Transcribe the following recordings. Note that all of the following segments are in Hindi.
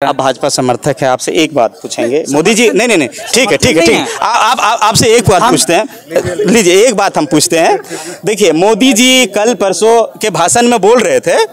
आप भाजपा समर्थक है, आपसे एक बात पूछेंगे मोदी जी। नहीं, ठीक है। आप आपसे एक बात पूछते हैं, लीजिए एक बात हम पूछते हैं। देखिए मोदी जी कल परसों के भाषण में बोल रहे थे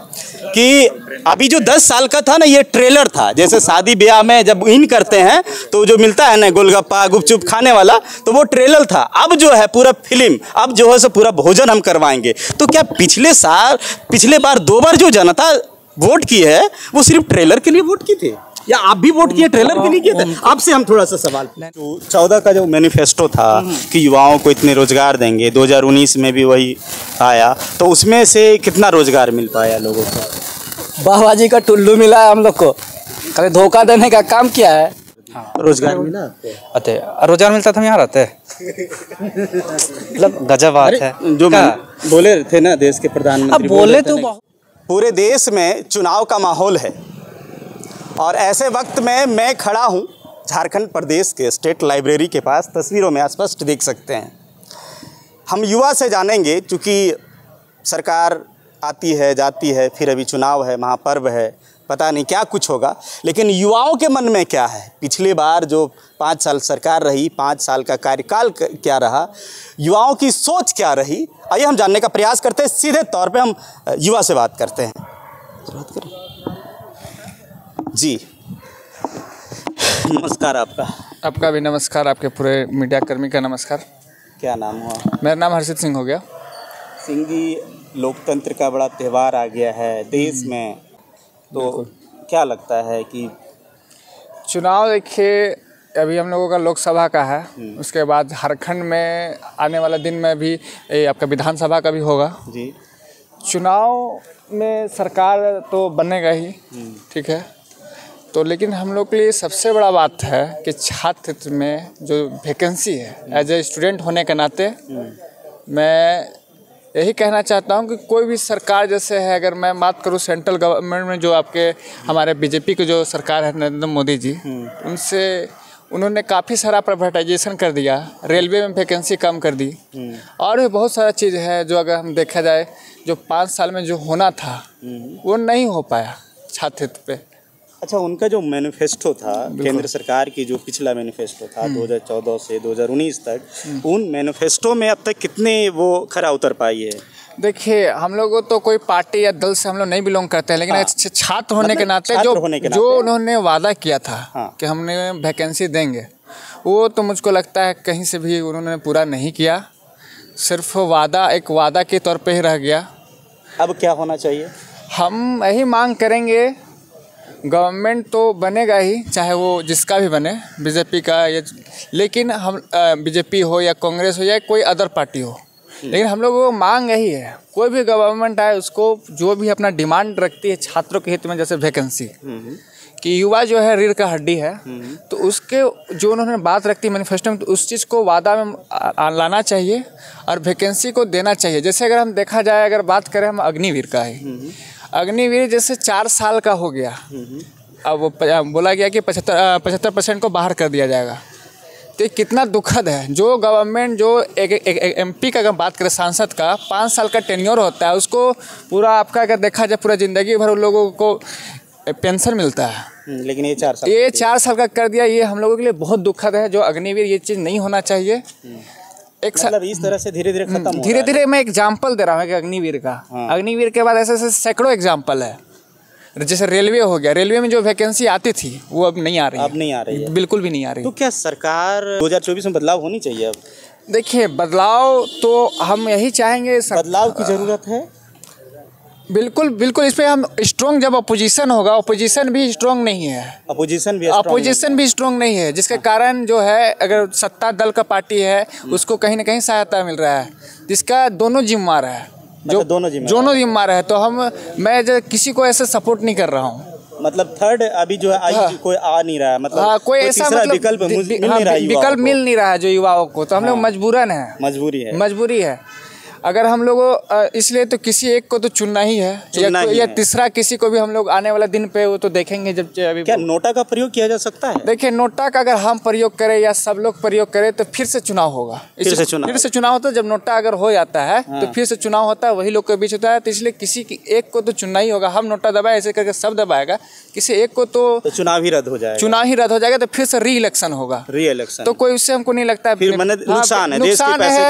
कि अभी जो 10 साल का था ना, ये ट्रेलर था। जैसे शादी ब्याह में जब इन करते हैं तो जो मिलता है ना गोलगप्पा गुपचुप खाने वाला, तो वो ट्रेलर था। अब जो है पूरा फिल्म, अब जो है सो पूरा भोजन हम करवाएंगे। तो क्या पिछले बार 2 बार जो जनता वोट की है वो सिर्फ ट्रेलर के लिए वोट की थी, या आप भी वोट किए ट्रेलर के लिए किए थे? आपसे हम थोड़ा सा सवाल। तो 14 का जो मैनिफेस्टो था कि युवाओं को इतने रोजगार देंगे, 2019 में भी वही आया, तो उसमें से कितना रोजगार मिल पाया लोगों को? बाबाजी का टुल्लू मिला है हम लोग को, कभी धोखा देने का काम किया है। हाँ, रोजगार मिला अते रोजगार मिलता था हम यहाँ रहते मतलब गजब बात है। जो बोले थे ना देश के प्रधानमंत्री, अब बोले तो पूरे देश में चुनाव का माहौल है, और ऐसे वक्त में मैं खड़ा हूं झारखंड प्रदेश के स्टेट लाइब्रेरी के पास। तस्वीरों में स्पष्ट देख सकते हैं। हम युवा से जानेंगे, क्योंकि सरकार आती है जाती है, फिर अभी चुनाव है, महापर्व है, पता नहीं क्या कुछ होगा, लेकिन युवाओं के मन में क्या है? पिछली बार जो 5 साल सरकार रही, 5 साल का कार्यकाल क्या रहा, युवाओं की सोच क्या रही, आइए हम जानने का प्रयास करते हैं। सीधे तौर पे हम युवा से बात करते हैं। बात करें जी, नमस्कार। आपका भी नमस्कार, आपके पूरे मीडिया कर्मी का नमस्कार। क्या नाम हुआ? मेरा नाम हर्षित सिंह हो गया। सिंह जी, लोकतंत्र का बड़ा त्यौहार आ गया है देश में, तो क्या लगता है कि चुनाव, देखिए अभी हम लोगों का लोकसभा का है, उसके बाद झारखंड में आने वाला दिन में भी आपका विधानसभा का भी होगा जी। चुनाव में सरकार तो बनेगा ही, ठीक है, तो लेकिन हम लोग के लिए सबसे बड़ा बात है कि छात्र में जो वैकेंसी है, एज ए स्टूडेंट होने के नाते मैं यही कहना चाहता हूं कि कोई भी सरकार जैसे है, अगर मैं बात करूं सेंट्रल गवर्नमेंट में जो आपके हमारे बीजेपी की जो सरकार है नरेंद्र मोदी जी, उन्होंने काफ़ी सारा प्राइवेटाइजेशन कर दिया, रेलवे में वैकेंसी कम कर दी, और भी बहुत सारा चीज़ है जो अगर हम देखा जाए जो 5 साल में जो होना था वो नहीं हो पाया छात्रत्व पे। अच्छा, उनका जो मैनिफेस्टो था केंद्र सरकार की, जो पिछला मैनिफेस्टो था 2014 से 2019 तक, उन मैनिफेस्टो में अब तक कितने वो खरा उतर पाई है? देखिए हम लोग तो कोई पार्टी या दल से हम लोग नहीं बिलोंग करते हैं, लेकिन छात्र होने के नाते जो उन्होंने वादा किया था कि हमने वैकेंसी देंगे, वो तो मुझको लगता है कहीं से भी उन्होंने पूरा नहीं किया, सिर्फ एक वादा के तौर पे ही रह गया। अब क्या होना चाहिए? हम यही मांग करेंगे, गवर्नमेंट तो बनेगा ही, चाहे वो जिसका भी बने, बीजेपी का या, लेकिन हम बीजेपी हो या कांग्रेस हो या कोई अदर पार्टी हो, लेकिन हम लोग वो मांग यही है, कोई भी गवर्नमेंट आए उसको जो भी अपना डिमांड रखती है छात्रों के हित में, जैसे वैकेंसी कि युवा जो है रीढ़ का हड्डी है, तो उसके जो उन्होंने बात रखती है मैनिफेस्टो में, तो उस चीज़ को वादा में लाना चाहिए और वैकेंसी को देना चाहिए। जैसे अगर हम देखा जाए, अगर बात करें हम अग्निवीर का ही, अग्निवीर जैसे 4 साल का हो गया, अब वो बोला गया कि 75% को बाहर कर दिया जाएगा, तो ये कितना दुखद है। जो गवर्नमेंट जो एक एमपी का अगर बात करें, सांसद का 5 साल का टेन्योर होता है, उसको पूरा आपका अगर देखा जाए पूरा ज़िंदगी भर उन लोगों को पेंशन मिलता है, लेकिन ये 4 साल का कर दिया। ये हम लोगों के लिए बहुत दुखद है। जो अग्निवीर, ये चीज़ नहीं होना चाहिए। मतलब इस तरह से धीरे धीरे खत्म, धीरे मैं एग्जाम्पल दे रहा हूँ कि अग्निवीर का, अग्निवीर के बाद ऐसे सैकड़ों एग्जाम्पल है। जैसे रेलवे हो गया, रेलवे में जो वैकेंसी आती थी वो अब नहीं आ रही है, अब नहीं आ रही है, बिल्कुल भी नहीं आ रही। तो क्या सरकार 2024 में बदलाव होनी चाहिए? अब देखिए बदलाव तो हम यही चाहेंगे, बदलाव की ज़रूरत है। बिल्कुल इस पे हम स्ट्रॉन्ग, जब अपोजिशन होगा, अपोजिशन भी स्ट्रॉन्ग नहीं है, अपोजिशन भी स्ट्रॉन्ग नहीं है, जिसके कारण जो है अगर सत्ता दल का पार्टी है उसको कहीं ना कहीं सहायता मिल रहा है, जिसका दोनों जिम्मेदार है, जो दोनों जिम्मेदार है। तो मैं किसी को ऐसे सपोर्ट नहीं कर रहा हूँ। मतलब थर्ड अभी जो है कोई आ नहीं रहा है, मतलब कोई ऐसा विकल्प मिल नहीं रहा है जो युवाओं को, जो युवाओं को, तो हम लोग मजबूरी है। अगर हम लोग इसलिए तो किसी एक को तो चुनना ही है, या तीसरा किसी को भी हम लोग आने वाला दिन पे वो तो देखेंगे जब अभी। क्या नोटा का प्रयोग किया जा सकता है? देखिए, नोटा का अगर हम प्रयोग करें या सब लोग प्रयोग करें तो फिर से चुनाव होगा। फिर से चुनाव होता है। जब नोटा अगर हो जाता है तो फिर से चुनाव होता है, वही लोग के बीच होता है। तो इसलिए किसी एक को तो चुनना ही होगा। हम नोटा दबाए ऐसे करके सब दबाएगा, किसी एक को तो चुनाव ही रद्द हो जाएगा। चुनाव ही रद्द हो जाएगा तो फिर से री इलेक्शन होगा। तो कोई उससे हमको नहीं लगता है फिर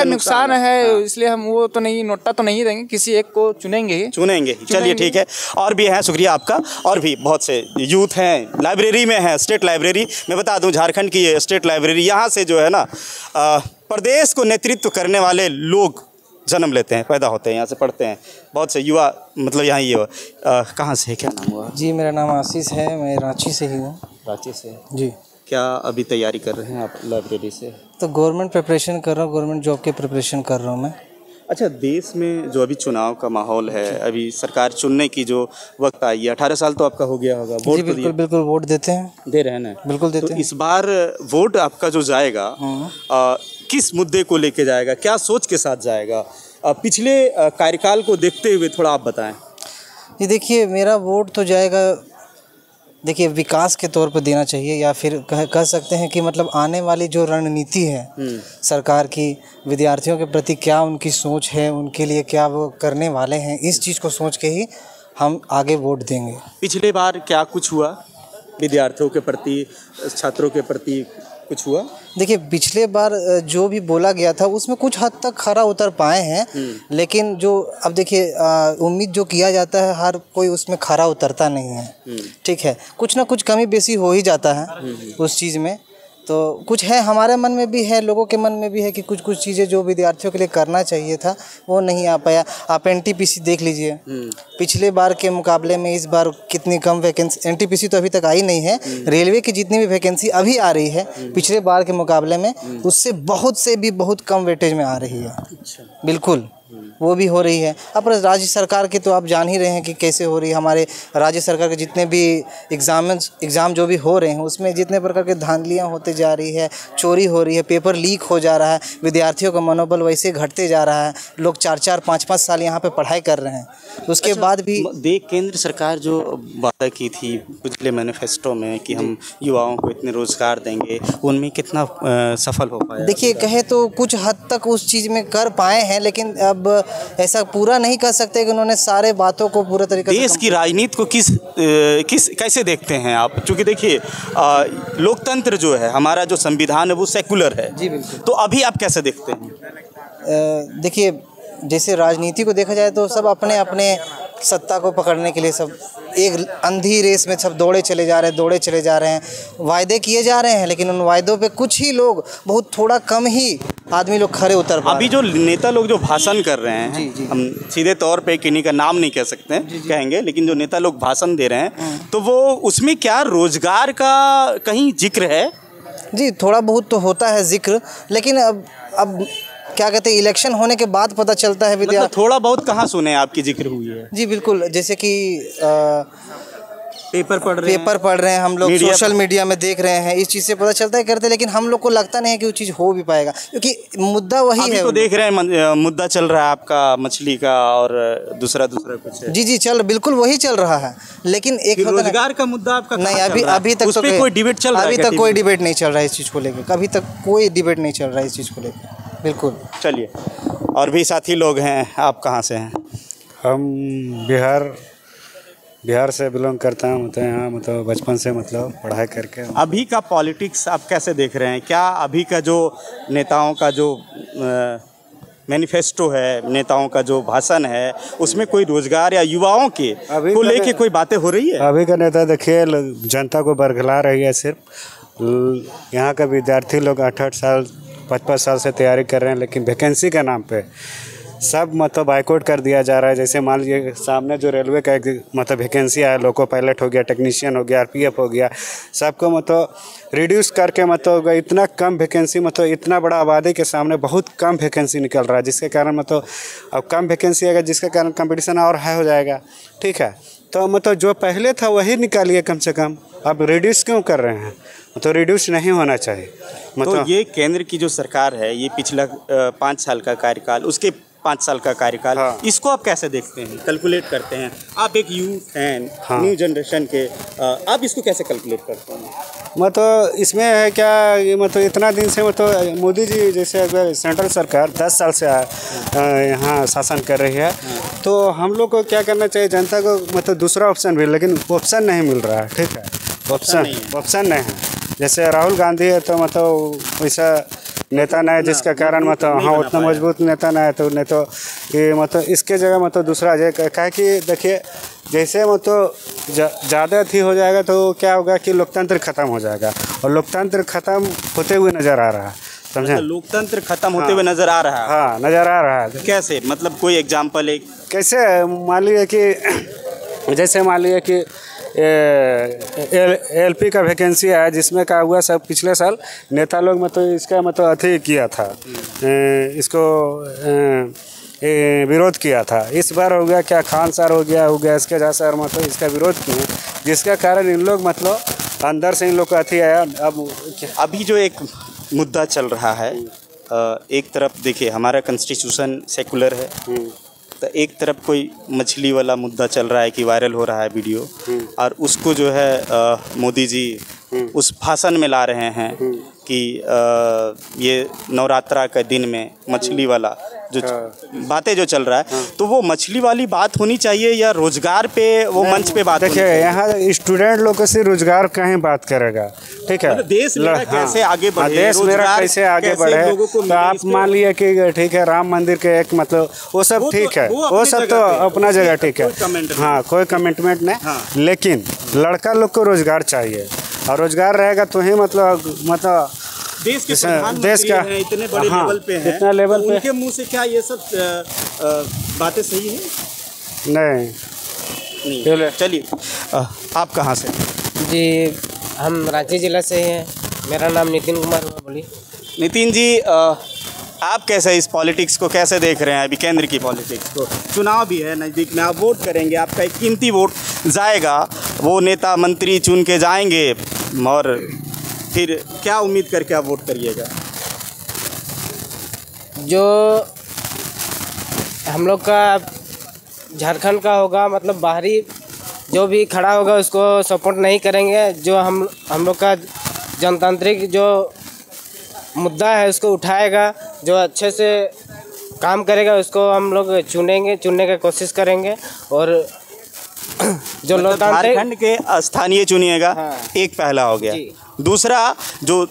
नुकसान है, इसलिए हम वो तो नहीं, नोटा तो नहीं देंगे, किसी एक को चुनेंगे ही। चलिए ठीक है। और भी है, शुक्रिया आपका। और भी बहुत से यूथ हैं, लाइब्रेरी में है, स्टेट लाइब्रेरी। मैं बता दूं, झारखंड की ये स्टेट लाइब्रेरी, यहाँ से जो है ना प्रदेश को नेतृत्व करने वाले लोग जन्म लेते हैं, पैदा होते हैं, यहाँ से पढ़ते हैं। बहुत से युवा, मतलब यहाँ ये कहाँ से है, क्या नाम हुआ? जी, मेरा नाम आशीष है, मैं रांची से ही हूँ। रांची से जी। क्या अभी तैयारी कर रहे हैं आप लाइब्रेरी से? तो गवर्नमेंट प्रिपरेशन कर रहा हूँ, गवर्नमेंट जॉब की प्रिपरेशन कर रहा हूँ मैं। अच्छा, देश में जो अभी चुनाव का माहौल है, अभी सरकार चुनने की जो वक्त आई है, 18 साल तो आपका हो गया होगा, वोट? जी बिल्कुल वोट देते हैं। दे रहे हैं ना? बिल्कुल देते हैं। इस बार वोट आपका जो जाएगा किस मुद्दे को लेके जाएगा, क्या सोच के साथ जाएगा? पिछले कार्यकाल को देखते हुए थोड़ा आप बताएं। ये देखिए, मेरा वोट तो जाएगा, देखिए, विकास के तौर पर देना चाहिए, या फिर कह सकते हैं कि मतलब आने वाली जो रणनीति है सरकार की, विद्यार्थियों के प्रति क्या उनकी सोच है, उनके लिए क्या वो करने वाले हैं, इस चीज़ को सोच के ही हम आगे वोट देंगे। पिछले बार क्या कुछ हुआ विद्यार्थियों के प्रति, छात्रों के प्रति कुछ हुआ? देखिए, पिछले बार जो भी बोला गया था उसमें कुछ हद तक खरा उतर पाए हैं, लेकिन जो अब देखिए उम्मीद जो किया जाता है हर कोई उसमें खरा उतरता नहीं है। ठीक है, कुछ ना कुछ कमी बेसी हो ही जाता है उस चीज़ में। तो कुछ है, हमारे मन में भी है, लोगों के मन में भी है कि कुछ चीज़ें जो विद्यार्थियों के लिए करना चाहिए था वो नहीं आ पाया। आप एनटीपीसी देख लीजिए, पिछले बार के मुकाबले में इस बार कितनी कम वैकेंसी, एनटीपीसी तो अभी तक आई नहीं है, रेलवे की जितनी भी वैकेंसी अभी आ रही है पिछले बार के मुकाबले में उससे बहुत कम वेटेज में आ रही है। बिल्कुल, वो भी हो रही है। अब राज्य सरकार के तो आप जान ही रहे हैं कि कैसे हो रही है। हमारे राज्य सरकार के जितने भी एग्ज़ाम जो भी हो रहे हैं उसमें जितने प्रकार के धांधलियाँ होते जा रही है, चोरी हो रही है, पेपर लीक हो जा रहा है, विद्यार्थियों का मनोबल वैसे घटते जा रहा है। लोग 4-4, 5-5 साल यहाँ पे पढ़ाई कर रहे हैं, उसके बाद भी केंद्र सरकार जो वादा की थी पिछले मैनिफेस्टो में कि हम युवाओं को इतने रोजगार देंगे, उनमें कितना सफल हो पाया? देखिए, कहे तो कुछ हद तक उस चीज़ में कर पाए हैं, लेकिन अब ऐसा पूरा नहीं कर सकते कि उन्होंने सारे बातों को पूरा तरीके से। देश की राजनीति को कैसे देखते हैं आप? क्योंकि देखिए, लोकतंत्र जो है, हमारा जो संविधान है वो सेकुलर है। जी बिल्कुल। तो अभी आप कैसे देखते हैं? देखिए, जैसे राजनीति को देखा जाए तो सब अपने अपने सत्ता को पकड़ने के लिए सब एक अंधी रेस में सब दौड़े चले जा रहे हैं, वायदे किए जा रहे हैं, लेकिन उन वायदों पे कुछ ही लोग, बहुत थोड़ा कम ही आदमी लोग खरे उतर पा। अभी जो नेता लोग जो भाषण कर रहे हैं, जी। हम सीधे तौर पे किन्हीं का नाम नहीं कह सकते हैं, कहेंगे, लेकिन जो नेता लोग भाषण दे रहे हैं तो वो उसमें क्या रोजगार का कहीं जिक्र है? जी, थोड़ा बहुत तो होता है जिक्र, लेकिन अब क्या कहते हैं, इलेक्शन होने के बाद पता चलता है मतलब थोड़ा बहुत कहाँ सुने आपकी जिक्र हुई है? जी बिल्कुल, जैसे कि पेपर पढ़ रहे हैं हम लोग, सोशल मीडिया में देख रहे हैं, इस चीज़ से पता चलता है करते, लेकिन हम लोग को लगता नहीं है कि वो चीज़ हो भी पाएगा, क्योंकि मुद्दा वही है। तो देख रहे हैं मुद्दा चल रहा है आपका मछली का और दूसरा कुछ है। जी बिल्कुल वही चल रहा है, लेकिन एक रोजगार का मुद्दा आपका नहीं, अभी तक कोई डिबेट चल रहा है? अभी तक कोई डिबेट नहीं चल रहा है इस चीज़ को लेकर, अभी तक कोई डिबेट नहीं चल रहा है इस चीज़ को लेकर। बिल्कुल। चलिए, और भी साथी लोग हैं। आप कहाँ से हैं? हम बिहार से बिलोंग करता हूँ, मतलब यहाँ मतलब बचपन से मतलब पढ़ाई करके। अभी का पॉलिटिक्स आप कैसे देख रहे हैं? क्या अभी का जो नेताओं का जो मैनिफेस्टो है, नेताओं का जो भाषण है, उसमें कोई रोजगार या युवाओं के को लेके कोई बातें हो रही है? अभी का नेता देखिए जनता को बरगला रही है। सिर्फ यहाँ का विद्यार्थी लोग 8-8 साल 5-5 साल से तैयारी कर रहे हैं, लेकिन वैकेंसी के नाम पे सब मतलब बाइकआउट कर दिया जा रहा है। जैसे मान लीजिए सामने जो रेलवे का एक मतलब वैकेंसी आया, लोको पायलट हो गया, टेक्नीशियन हो गया, आरपीएफ हो गया, सबको मतलब रिड्यूस करके मतलब इतना कम वैकेंसी, मतलब इतना बड़ा आबादी के सामने बहुत कम वैकेंसी निकल रहा है, जिसके कारण मतलब अब कम वैकेंसी आएगा, जिसके कारण कंपटीशन और हाई हो जाएगा। ठीक है, तो मतलब जो पहले था वही निकालिए कम से कम, अब रिड्यूस क्यों कर रहे हैं? तो रिड्यूस नहीं होना चाहिए। मतलब तो ये केंद्र की जो सरकार है, ये पिछला 5 साल का कार्यकाल, उसके 5 साल का कार्यकाल, हाँ। इसको आप कैसे देखते हैं, कैलकुलेट करते हैं? आप एक यूथ हैं, हाँ। न्यू जनरेशन के, आप इसको कैसे कैलकुलेट करते हैं? मतलब इसमें है क्या, ये मतलब इतना दिन से मतलब मोदी जी जैसे अगर सेंट्रल सरकार 10 साल से यहाँ शासन कर रही है, तो हम लोग को क्या करना चाहिए, जनता को मतलब दूसरा ऑप्शन भी, लेकिन ऑप्शन नहीं मिल रहा है। ठीक है, ऑप्शन नहीं है। जैसे राहुल गांधी है तो मतलब वैसा नेता नहीं है, जिसका कारण मतलब हाँ उतना मजबूत नेता नहीं है, तो नहीं तो ये मतलब इसके जगह मतलब दूसरा क्या कि देखिए जैसे मतलब ज़्यादा थी हो जाएगा तो क्या होगा कि लोकतंत्र खत्म हो जाएगा, और लोकतंत्र खत्म होते हुए नज़र आ रहा है, समझे? लोकतंत्र खत्म होते हुए नजर आ रहा है। हाँ, नज़र आ रहा है। कैसे, मतलब कोई एग्जाम्पल एक? कैसे, मान लीजिए कि जैसे मान लीजिए कि एलपी का वैकेंसी है, जिसमें क्या हुआ सब पिछले साल नेता लोग मतलब इसका मतलब अथी किया था, इसको विरोध किया था। इस बार हो गया क्या, खान सर हो गया इसके जैसा सर मतलब इसका विरोध किए, जिसका कारण इन लोग मतलब अंदर से इन लोग का अथी आया। अब अभी जो एक मुद्दा चल रहा है, एक तरफ देखिए हमारा कॉन्स्टिट्यूशन सेकुलर है, तो एक तरफ कोई मछली वाला मुद्दा चल रहा है कि वायरल हो रहा है वीडियो, और उसको जो है मोदी जी उस भाषण में ला रहे हैं कि ये नवरात्रा के दिन में मछली वाला जो बातें जो चल रहा है, तो वो मछली वाली बात होनी चाहिए या रोजगार पे वो मंच पे बात? देखिए यहाँ स्टूडेंट लोग से रोजगार का ही बात करेगा, ठीक है? मतलब देश मेरा कैसे आगे बढ़े, देश मेरा कैसे आगे बढ़े, तो आप मान लिए कि ठीक है राम मंदिर के एक मतलब वो सब ठीक है, वो सब तो अपना जगह ठीक है, हाँ कोई कमिटमेंट नहीं, लेकिन लड़का लोग को रोजगार चाहिए, और रोजगार रहेगा तो ही मतलब देश का इतने बड़े लेवल पे है, इतना लेवल पे उनके मुंह से क्या ये सब बातें सही है? नहीं। चलिए, आप कहाँ से? जी, हम रांची जिला से हैं। मेरा नाम नितिन कुमार हुआ। बोलिए। नितिन जी, आप कैसे इस पॉलिटिक्स को कैसे देख रहे हैं? अभी केंद्र की पॉलिटिक्स को, चुनाव भी है नज़दीक में, आप वोट करेंगे, आपका एक कीमती वोट जाएगा, वो नेता मंत्री चुन के जाएंगे, और फिर क्या उम्मीद करके आप वोट करिएगा? जो हम लोग का झारखंड का होगा, मतलब बाहरी जो भी खड़ा होगा उसको सपोर्ट नहीं करेंगे। जो हम लोग का जनतांत्रिक जो मुद्दा है उसको उठाएगा, जो अच्छे से काम करेगा उसको हम लोग चुनने की कोशिश करेंगे। और जो मतलब झारखंड के स्थानीय चुनिएगा। हाँ। एक पहला हो गया। दूसरा, जो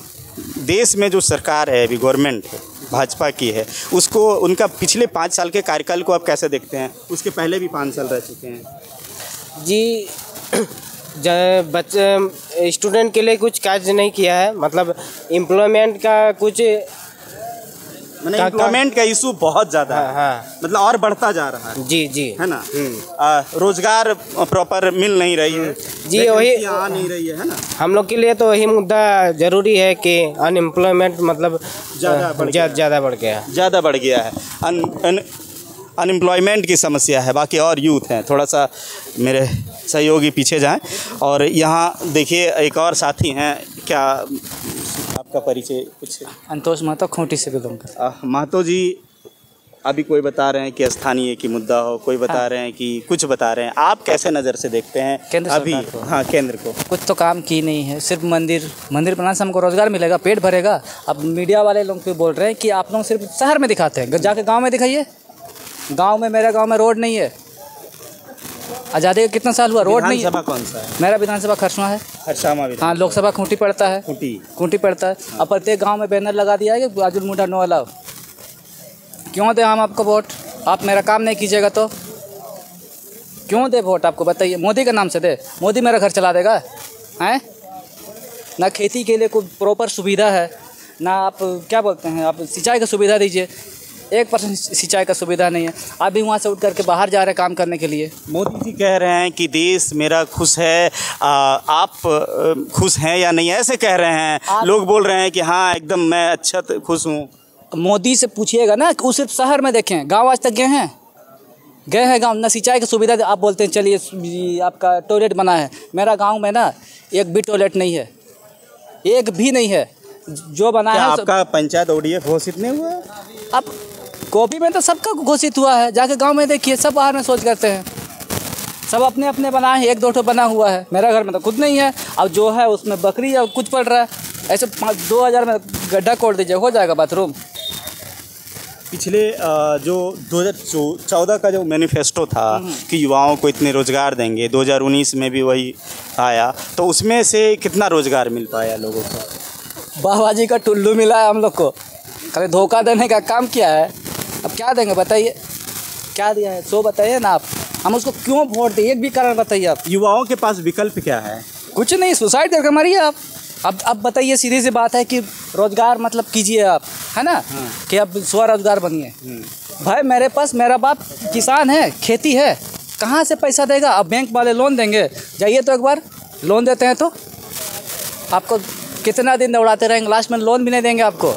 देश में जो सरकार है अभी, गवर्नमेंट है भाजपा की है, उसको उनका पिछले 5 साल के कार्यकाल को आप कैसे देखते हैं? उसके पहले भी 5 साल रह चुके हैं जी। बच्चे स्टूडेंट के लिए कुछ कार्य नहीं किया है, मतलब एम्प्लॉयमेंट का कुछ, एम्प्लॉयमेंट का इशू बहुत ज़्यादा है। हाँ। मतलब और बढ़ता जा रहा है। जी है ना? रोजगार प्रॉपर मिल नहीं रही है जी, वही आ नहीं रही है ना? हम लोग के लिए तो वही मुद्दा ज़रूरी है कि अनएम्प्लॉयमेंट मतलब ज़्यादा बढ़ गया है। अनएम्प्लॉयमेंट की समस्या है। बाकी और यूथ हैं, थोड़ा सा मेरे सहयोगी पीछे जाएं। और यहाँ देखिए एक और साथी हैं, क्या आपका परिचय कुछ? अंतोष महतो, खूंटी से बिलोंग करता। महतो जी, अभी कोई बता रहे हैं कि स्थानीय की मुद्दा हो, कोई बता रहे हैं कि कुछ बता रहे हैं, आप कैसे नज़र से देखते हैं केंद्र अभी? सरकार को? हाँ, केंद्र को कुछ तो काम की नहीं है, सिर्फ मंदिर बनाने से हमको रोजगार मिलेगा, पेट भरेगा। अब मीडिया वाले लोग भी बोल रहे हैं कि आप लोग सिर्फ शहर में दिखाते हैं, जाके गांव में दिखाइए। गांव में, मेरे गांव में रोड नहीं है। आज़ादी का कितना साल हुआ, रोड नहीं है। विधानसभा कौन सा है? मेरा विधानसभा खरसवां है। खरसावां विधानसभा। हाँ, लोकसभा खूंटी पड़ता है। खूंटी पड़ता है। अब प्रत्येक गांव में बैनर लगा दिया है कि बाजुल मुंडा नो अलाउ। क्यों दे हम आपको वोट? आप मेरा काम नहीं कीजिएगा तो क्यों दे वोट? आपको बताइए, मोदी के नाम से दे? मोदी मेरा घर चला देगा? हैं ना, खेती के लिए कोई प्रॉपर सुविधा है ना, आप क्या बोलते हैं, आप सिंचाई का सुविधा दीजिए। 1% सिंचाई का सुविधा नहीं है। आप भी वहाँ से उठ करके बाहर जा रहे हैं काम करने के लिए। मोदी जी कह रहे हैं कि देश मेरा खुश है, आप खुश हैं या नहीं, ऐसे कह रहे हैं। लोग बोल रहे हैं कि हाँ एकदम मैं अच्छा खुश हूँ। मोदी से पूछिएगा ना, वो सिर्फ शहर में देखें, गांव आज तक गए हैं गांव ना सिंचाई की सुविधा। आप बोलते हैं चलिए आपका टॉयलेट बना है, मेरा गांव में ना एक भी टॉयलेट नहीं है, एक भी नहीं है। जो बना है आपका पंचायत ओडीएफ घोषित नहीं हुआ? अब कॉपी में तो सबका घोषित हुआ है, जाके गांव में देखिए सब बाहर में सोच करते हैं, सब अपने अपने बनाए हैं, 1-2 ठो बना हुआ है। मेरा घर में तो खुद नहीं है। अब जो है उसमें बकरी या कुछ पड़ रहा है, ऐसे 2,000 में गड्ढा खोल दीजिए, हो जाएगा बाथरूम। पिछले जो 2014 का जो मैनिफेस्टो था कि युवाओं को इतने रोजगार देंगे, 2019 में भी वही आया, तो उसमें से कितना रोजगार मिल पाया लोगों को? बाबाजी का टुल्लू मिला है हम लोग को, कभी धोखा देने का काम किया है। अब क्या देंगे बताइए, क्या दिया है सो बताइए ना आप, हम उसको क्यों वोट दें, एक भी कारण बताइए आप। युवाओं के पास विकल्प क्या है? कुछ नहीं, सुसाइड करके मरिए आप। अब बताइए, सीधी सी बात है कि रोजगार मतलब कीजिए आप, है ना, कि अब स्वरोजगार बनिए। भाई मेरे पास, मेरा बाप किसान है, खेती है, कहाँ से पैसा देगा? अब बैंक वाले लोन देंगे, जाइए तो एक बार लोन देते हैं तो आपको कितना दिन दौड़ाते रहेंगे, लास्ट में लोन भी नहीं देंगे आपको।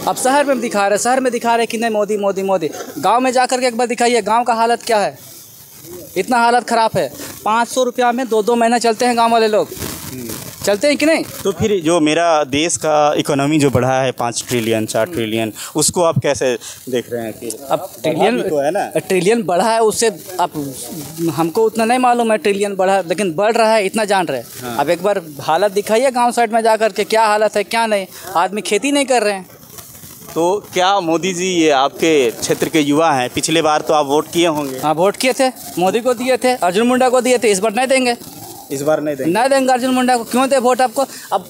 अब शहर में दिखा रहे कि नहीं मोदी मोदी मोदी, गांव में जाकर के एक बार दिखाइए गांव का हालत क्या है। इतना हालत ख़राब है, 500 रुपया में 2-2 महीना चलते हैं गांव वाले लोग, चलते हैं कि नहीं? तो फिर जो मेरा देश का इकोनॉमी जो बढ़ा है 5 ट्रिलियन 4 ट्रिलियन, उसको आप कैसे देख रहे हैं? फिर अब ट्रिलियन तो है ना, ट्रिलियन बढ़ा है, उससे अब हमको उतना नहीं मालूम है ट्रिलियन बढ़ा है, लेकिन बढ़ रहा है इतना जान रहे हैं। अब एक बार हालत दिखाइए गांव साइड में जाकर के, क्या हालत है क्या नहीं, आदमी खेती नहीं कर रहे हैं। तो क्या मोदी जी, ये आपके क्षेत्र के युवा हैं, पिछले बार तो आप वोट किए होंगे? हाँ वोट किए थे, मोदी को दिए थे, अर्जुन मुंडा को दिए थे, इस बार नहीं देंगे। इस बार नहीं देंगे? नहीं देंगे अर्जुन मुंडा को। क्यों दे वोट आपको? अब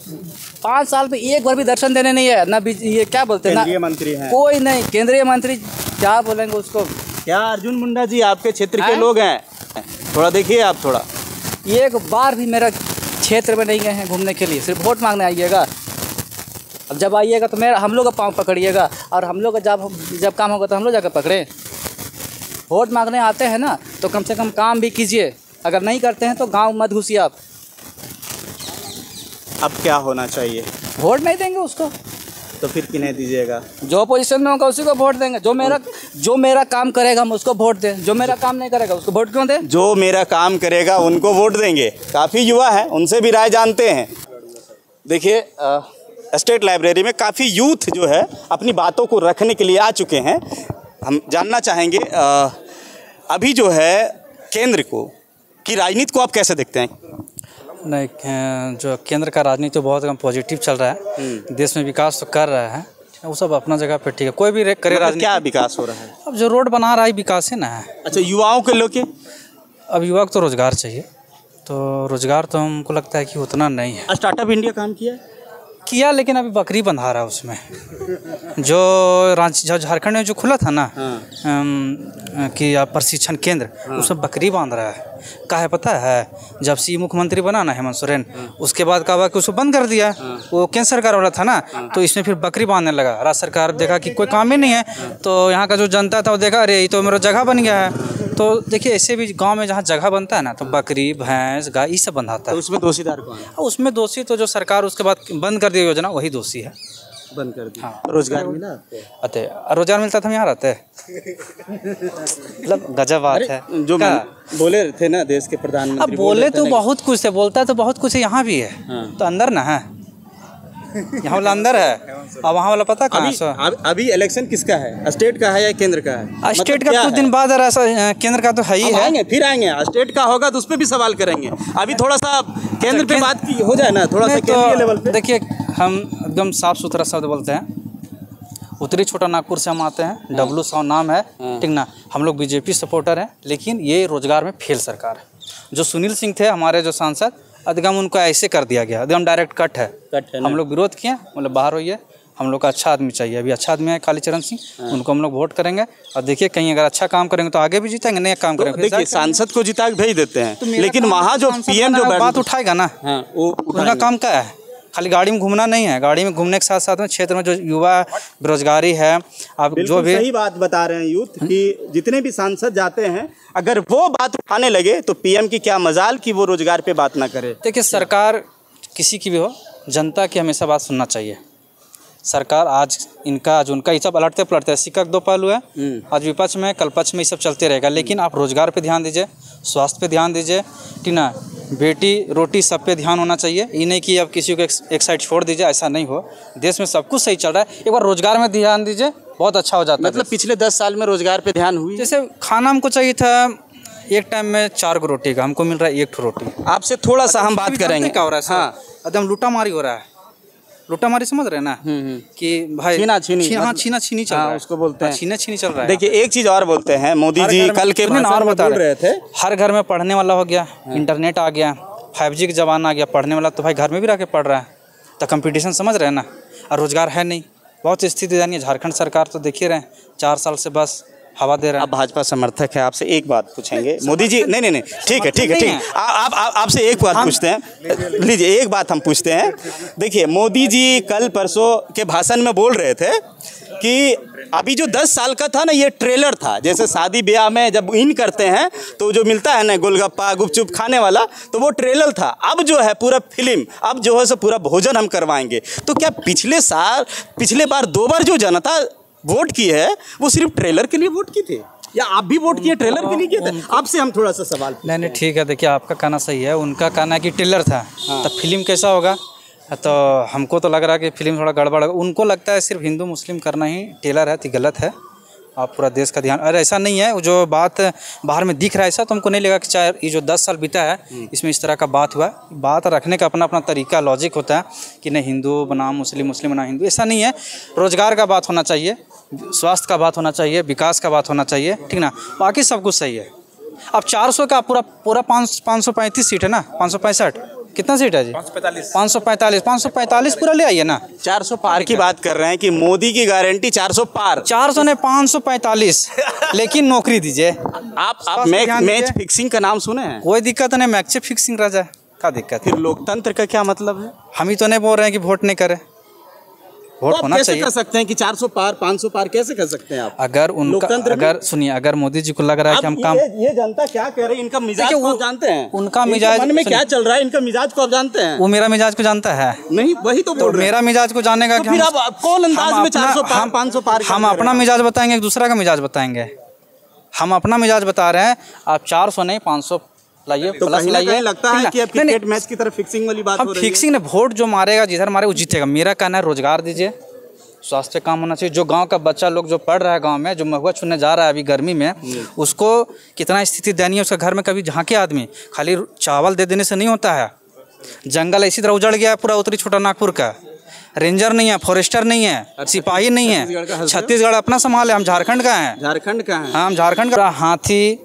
5 साल में एक बार भी दर्शन देने नहीं है ना, ये क्या बोलते हैं ना, केंद्रीय मंत्री हैं कोई नहीं, केंद्रीय मंत्री क्या बोलेंगे उसको। क्या अर्जुन मुंडा जी आपके क्षेत्र के लोग हैं? थोड़ा देखिए आप, थोड़ा एक बार भी मेरा क्षेत्र में नहीं गए हैं घूमने के लिए, सिर्फ वोट मांगने आइएगा। अब जब आइएगा तो मेरा, हम लोग का पाँव पकड़िएगा, और हम लोग का जब काम होगा तो हम लोग जाकर पकड़े। वोट मांगने आते हैं ना तो कम से कम काम भी कीजिए, अगर नहीं करते हैं तो गांव मत घुसिए आप। अब क्या होना चाहिए? वोट नहीं देंगे उसको तो फिर किन्हें दीजिएगा? जो पोजीशन में होगा उसी को वोट देंगे। जो मेरा काम करेगा हम उसको वोट दें, जो मेरा काम नहीं करेगा उसको वोट क्यों दें? जो मेरा काम करेगा उनको वोट देंगे। काफ़ी युवा हैं, उनसे भी राय जानते हैं। देखिए, स्टेट लाइब्रेरी में काफ़ी यूथ जो है अपनी बातों को रखने के लिए आ चुके हैं। हम जानना चाहेंगे अभी जो है केंद्र की राजनीति को आप कैसे देखते हैं? नहीं, जो केंद्र का राजनीति तो बहुत पॉजिटिव चल रहा है, देश में विकास तो कर रहा है, वो सब अपना जगह पे ठीक है। कोई भी करे राजनीति, क्या विकास हो रहा है? अब जो रोड बना रहा है विकास है ना। अच्छा, युवाओं के लोग के, अब युवा को तो रोजगार चाहिए, तो रोजगार तो हमको लगता है कि उतना नहीं है। स्टार्टअप इंडिया काम किया, लेकिन अभी बकरी बंधा रहा है उसमें। जो रांची, जो झारखंड में जो खुला था ना कि प्रशिक्षण केंद्र, उसमें बकरी बांध रहा है। क्या है पता है, जब सी मुख्यमंत्री बना ना हेमंत सोरेन, उसके बाद कहा कि उसको बंद कर दिया। वो केंद्र सरकार वाला था ना, तो इसमें फिर बकरी बांधने लगा। राज्य सरकार देखा कि कोई काम ही नहीं है, तो यहाँ का जो जनता था वो देखा, अरे ये तो मेरा जगह बन गया है। तो देखिए, ऐसे भी गांव में जहाँ जगह बनता है ना, तो बकरी भैंस गाय ये सब बंधाता है। तो उसमें दोषीदार कौन है? उसमें दोषी तो जो सरकार उसके बाद बंद कर दी योजना, वही दोषी है। बंद कर दी। हाँ। रोजगार मिला? अते रोजगार मिलता था, हम यहाँ रहते। मतलब गजब बात है। जो बोले थे ना देश के प्रधानमंत्री, अब बोले तो बहुत कुछ थे, बोलता तो बहुत कुछ है, यहाँ भी है। तो अंदर ना है, यहाँ वाला अंदर है, और वहाँ वाला पता कहाँ है? अभी इलेक्शन किसका है, स्टेट का है या केंद्र का है? स्टेट का कुछ दिन बाद केंद्र का तो है ही है। फिर आएंगे, स्टेट का होगा तो उस पर भी सवाल करेंगे। अभी थोड़ा सा केंद्र पे बात की हो जाए ना, थोड़ा सा केंद्रीय लेवल पे। देखिए, हम एकदम साफ सुथरा शब्द बोलते हैं। उत्तरी छोटा नागपुर से हम आते हैं, डब्लू साव नाम है, ठीक ना। हम लोग बीजेपी सपोर्टर हैं, लेकिन ये रोजगार में फेल सरकार है। जो सुनील सिंह थे हमारे जो सांसद, एकदम उनको ऐसे कर दिया गया, एकदम डायरेक्ट कट है। हम लोग विरोध किए, मतलब बाहर होइए, हम लोग का अच्छा आदमी चाहिए। अभी अच्छा आदमी है कालीचरण सिंह, उनको हम लोग वोट करेंगे, और देखिए कहीं अगर अच्छा काम करेंगे तो आगे भी जीतेंगे, नहीं काम करेंगे। देखिए, सांसद को जिता के भेज देते हैं, लेकिन वहाँ जो पीएम जो बात उठाएगा ना, वो उनका काम क्या है? खाली गाड़ी में घूमना नहीं है, गाड़ी में घूमने के साथ साथ में क्षेत्र में जो युवा बेरोजगारी है, आप जो भी सही बात बता रहे हैं यूथ कि जितने भी सांसद जाते हैं, अगर वो बात उठाने लगे तो पीएम की क्या मजाल कि वो रोजगार पे बात ना करे। देखिए, सरकार किसी की भी हो, जनता की हमेशा बात सुनना चाहिए। सरकार आज इनका, आज उनका, ये सब अलटते पलटते हैं, सिक्का दो पहलू है। आज विपक्ष में, कल पक्ष में, ये सब चलते रहेगा। लेकिन आप रोजगार पे ध्यान दीजिए, स्वास्थ्य पे ध्यान दीजिए, ठीक ना। बेटी रोटी सब पे ध्यान होना चाहिए। ये नहीं कि अब किसी को एक साइड छोड़ दीजिए, ऐसा नहीं हो। देश में सब कुछ सही चल रहा है, एक बार रोजगार में ध्यान दीजिए, बहुत अच्छा हो जाता। मतलब पिछले 10 साल में रोजगार पे ध्यान हुई? जैसे खाना हमको चाहिए था एक टाइम में 4 गो रोटी का, हमको मिल रहा है 1 रोटी। आपसे थोड़ा सा हम बात करेंगे। क्या हो रहा है? हाँ, एकदम लूटामारी हो रहा है। लूटामारी समझ रहे हैं ना कि भाई छीना छीनी चल रहा है, उसको बोलते हैं। छीना छीनी चल रहा है। देखिए एक चीज और बोलते हैं, मोदी जी कल के भाषण में बोल रहे थे, हर घर में पढ़ने वाला हो गया, इंटरनेट आ गया, 5G का जमाना आ गया, पढ़ने वाला तो भाई घर में भी रह के पढ़ रहा है। तो कंपटीशन समझ रहे हैं ना, और रोजगार है नहीं। बहुत स्थिति जानिए, झारखंड सरकार तो देख ही रहे हैं 4 साल से बस हवा दे रहा है। आप भाजपा समर्थक है, आपसे एक बात पूछेंगे मोदी जी। नहीं ठीक है आप आपसे एक बात पूछते हैं, लीजिए एक बात हम पूछते हैं। देखिए मोदी जी कल परसों के भाषण में बोल रहे थे कि अभी जो 10 साल का था ना, ये ट्रेलर था। जैसे शादी ब्याह में जब इन करते हैं तो जो मिलता है ना गोलगप्पा गुपचुप खाने वाला, तो वो ट्रेलर था। अब जो है पूरा फिल्म, अब जो है सो पूरा भोजन हम करवाएंगे। तो क्या पिछले बार 2 बार जो जनता वोट की है वो सिर्फ ट्रेलर के लिए वोट की थी, या आप भी वोट किए ट्रेलर के लिए किए थे? आपसे हम थोड़ा सा सवाल। नहीं ठीक है, देखिए आपका कहना सही है, उनका कहना है कि ट्रेलर था। तो फिल्म कैसा होगा? तो हमको तो लग रहा है कि फिल्म थोड़ा गड़बड़ है। उनको लगता है सिर्फ हिंदू मुस्लिम करना ही ट्रेलर है, तो गलत है। आप पूरा देश का ध्यान, अरे ऐसा नहीं है। वो जो बात बाहर में दिख रहा है ऐसा तो हमको नहीं लगा कि चाहे ये जो 10 साल बीता है इसमें इस तरह का बात हुआ। बात रखने का अपना अपना तरीका लॉजिक होता है कि नहीं हिंदू बनाम मुस्लिम, मुस्लिम बनाम हिंदू, ऐसा नहीं है। रोजगार का बात होना चाहिए, स्वास्थ्य का बात होना चाहिए, विकास का बात होना चाहिए, ठीक ना। बाकी सब कुछ सही है। अब 400 का पूरा 535 सीट है ना, 565 कितना सीट है जी? 545 पूरा ले आइए ना। 400 पार की बात कर रहे हैं कि मोदी की गारंटी 400 पार। 400 ने 545 लेकिन नौकरी दीजिए। आप मैच फिक्सिंग का नाम सुने हैं? कोई दिक्कत नहीं, मैच फिक्सिंग रह जाए, क्या दिक्कत? फिर लोकतंत्र का क्या मतलब है? हम ही तो नहीं बोल रहे हैं कि वोट नहीं करें, वोट तो होना कैसे चाहिए। कर सकते हैं कि 400 पार 500 पार कैसे कर सकते हैं आप? अगर सुनिए, अगर मोदी जी को लग रहा है कि हम काम, ये जनता क्या कह रही है, इनका मिजाज को आप जानते हैं? उनका मिजाज मन में क्या चल रहा है, इनका मिजाज को आप जानते हैं? वो मेरा मिजाज को जानता है नहीं, वही तो बोल रहे हैं। मेरा मिजाज को जानेगा कि फिर आप कौन अंदाज में 400 पार 500 पार? हम अपना मिजाज बताएंगे, एक दूसरा का मिजाज बताएंगे। हम अपना मिजाज बता रहे हैं, आप 400 नहीं 500 लाइए, तो प्लस लाइए। लगता है कि अब क्रिकेट मैच की तरफ फिक्सिंग वाली बात हो रही है। फिक्सिंग ने वोट जो मारेगा, जिधर मारे वो जीतेगा। मेरा कहना है रोजगार दीजिए, स्वास्थ्य काम होना चाहिए। जो गांव का बच्चा लोग जो पढ़ रहा है गांव में, जो महुआ चुनने जा रहा है अभी गर्मी में, उसको कितना स्थिति दयनीय है। उसका घर में कभी झांके आदमी, खाली चावल दे देने से नहीं होता है। जंगल इसी तरह उजड़ गया है पूरा उत्तरी छोटा नागपुर का। रेंजर नहीं है, फॉरेस्टर नहीं है, सिपाही नहीं है। छत्तीसगढ़ अपना संभाल है, हम झारखंड का है। झारखंड का है? हाँ, हम झारखंड का। हाथी,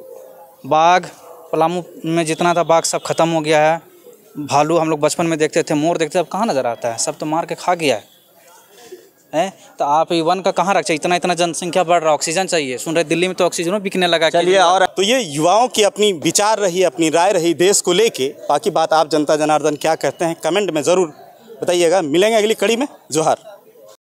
बाघ, पलामू में जितना था बाघ सब खत्म हो गया है। भालू हम लोग बचपन में देखते थे, मोर देखते थे, अब कहाँ नजर आता है? सब तो मार के खा गया है। तो आप वन का कहाँ रख? इतना जनसंख्या बढ़ रहा है, ऑक्सीजन चाहिए। सुन रहे दिल्ली में तो ऑक्सीजन बिकने लगा। चलिए, और तो ये युवाओं की अपनी विचार रही, अपनी राय रही देश को लेके। बाकी बात आप जनता जनार्दन क्या कहते हैं कमेंट में ज़रूर बताइएगा। मिलेंगे अगली कड़ी में। जोहार।